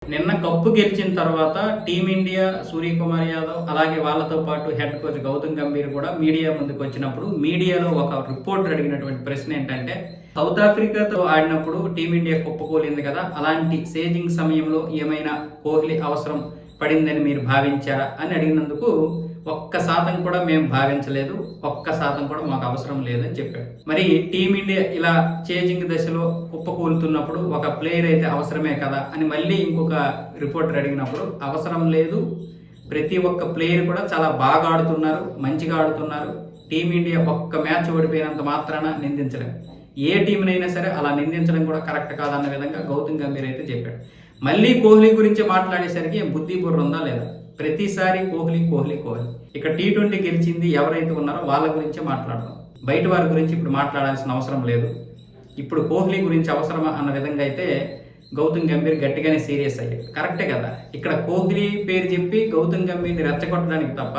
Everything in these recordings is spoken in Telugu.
నిన్న కప్పు గెలిచిన తర్వాత టీమిండియా సూర్యకుమార్ యాదవ్ అలాగే వాళ్ళతో పాటు హెడ్ కోచ్ గౌతమ్ గంభీర్ కూడా మీడియా ముందుకు వచ్చినప్పుడు మీడియాలో ఒక రిపోర్టర్ అడిగినటువంటి ప్రశ్న ఏంటంటే, సౌత్ ఆఫ్రికాతో ఆడినప్పుడు టీమిండియా కుప్పకూలింది కదా, అలాంటి సేజింగ్ సమయంలో ఏమైనా కోహ్లీ అవసరం పడిందని మీరు భావించారా అని అడిగినందుకు 1% కూడా మేము భావించలేదు, 1% కూడా మాకు అవసరం లేదని చెప్పాడు. మరి టీమిండియా ఇలా చేజింగ్ దశలో కుప్పకూలుతున్నప్పుడు ఒక ప్లేయర్ అయితే అవసరమే కదా అని మళ్ళీ ఇంకొక రిపోర్టర్ అడిగినప్పుడు అవసరం లేదు, ప్రతి ఒక్క ప్లేయర్ కూడా చాలా బాగా ఆడుతున్నారు, మంచిగా ఆడుతున్నారు, టీమిండియా ఒక్క మ్యాచ్ ఓడిపోయినంత మాత్రాన నిందించడం, ఏ టీంనైనా సరే అలా నిందించడం కూడా కరెక్ట్ కాదన్న విధంగా గౌతమ్ గంభీర్ అయితే చెప్పాడు. మళ్ళీ కోహ్లీ గురించి మాట్లాడేసరికి బుద్ధి బుర్ర ఉందా లేదా? ప్రతిసారి కోహ్లీ కోహ్లీ కోహ్లీ. ఇక T20 గెలిచింది ఎవరైతే ఉన్నారో వాళ్ళ గురించే మాట్లాడదాం, బయట వారి గురించి ఇప్పుడు మాట్లాడాల్సిన అవసరం లేదు. ఇప్పుడు కోహ్లీ గురించి అవసరమా అన్న విధంగా అయితే గౌతమ్ గంభీర్ గట్టిగానే సీరియస్ అయ్యాడు. కరెక్టే కదా, ఇక్కడ కోహ్లీ పేరు చెప్పి గౌతమ్ గంభీర్ని రెచ్చగొట్టడానికి తప్ప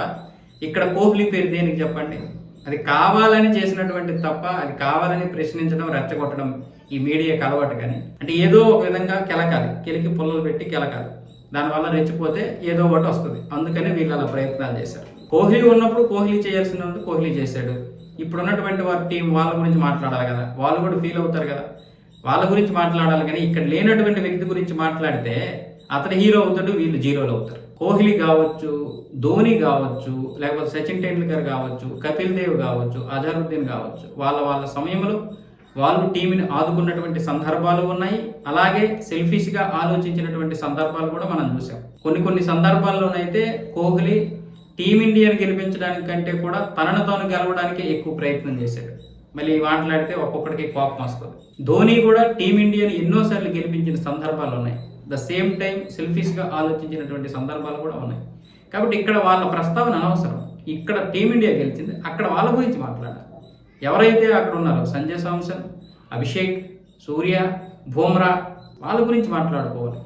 ఇక్కడ కోహ్లీ పేరు దేనికి చెప్పండి? అది కావాలని చేసినటువంటి తప్ప, అది కావాలని ప్రశ్నించడం, రెచ్చగొట్టడం ఈ మీడియాకి అలవాటు. కానీ అంటే ఏదో ఒక విధంగా కెలకాలి, కెలికి పుల్లలు పెట్టి కెలకాలి, దానివల్ల రెచ్చిపోతే ఏదో ఒకటి వస్తుంది. అందుకని వీళ్ళు అలా ప్రయత్నాలు చేశారు. కోహ్లీ ఉన్నప్పుడు కోహ్లీ చేయాల్సినంత కోహ్లీ చేశాడు. ఇప్పుడు ఉన్నటువంటి వారి టీం వాళ్ళ గురించి మాట్లాడాలి కదా, వాళ్ళు కూడా ఫీల్ అవుతారు కదా, వాళ్ళ గురించి మాట్లాడాలి. కానీ ఇక్కడ లేనటువంటి వ్యక్తి గురించి మాట్లాడితే అతను హీరో అవుతాడు, వీళ్ళు జీరోలు అవుతారు. కోహ్లీ కావచ్చు, ధోని కావచ్చు, లేకపోతే సచిన్ టెండూల్కర్ కావచ్చు, కపిల్ దేవ్ కావచ్చు, అజరుద్దీన్ కావచ్చు, వాళ్ళ సమయంలో వాళ్ళు టీంని ఆదుకున్నటువంటి సందర్భాలు ఉన్నాయి. అలాగే సెల్ఫిష్గా ఆలోచించినటువంటి సందర్భాలు కూడా మనం చూసాం. కొన్ని సందర్భాల్లోనైతే కోహ్లీ టీమిండియాని గెలిపించడానికి కంటే కూడా తనను తాను గెలవడానికి ఎక్కువ ప్రయత్నం చేశాడు. మళ్ళీ మాట్లాడితే ఒక్కొక్కడికి కోపం వస్తుంది. ధోని కూడా టీమిండియాని ఎన్నోసార్లు గెలిపించిన సందర్భాలు ఉన్నాయి. ద సేమ్ టైం సెల్ఫిష్గా ఆలోచించినటువంటి సందర్భాలు కూడా ఉన్నాయి. కాబట్టి ఇక్కడ వాళ్ళ ప్రస్తావన అనవసరం. ఇక్కడ టీమిండియా గెలిచింది, అక్కడ వాళ్ళ గురించి మాట్లాడాలి. ఎవరైతే అక్కడ ఉన్నారో సంజయ్ శాంసన్, అభిషేక్, సూర్య, బుమ్రా, వాళ్ళ గురించి మాట్లాడుకోవాలి.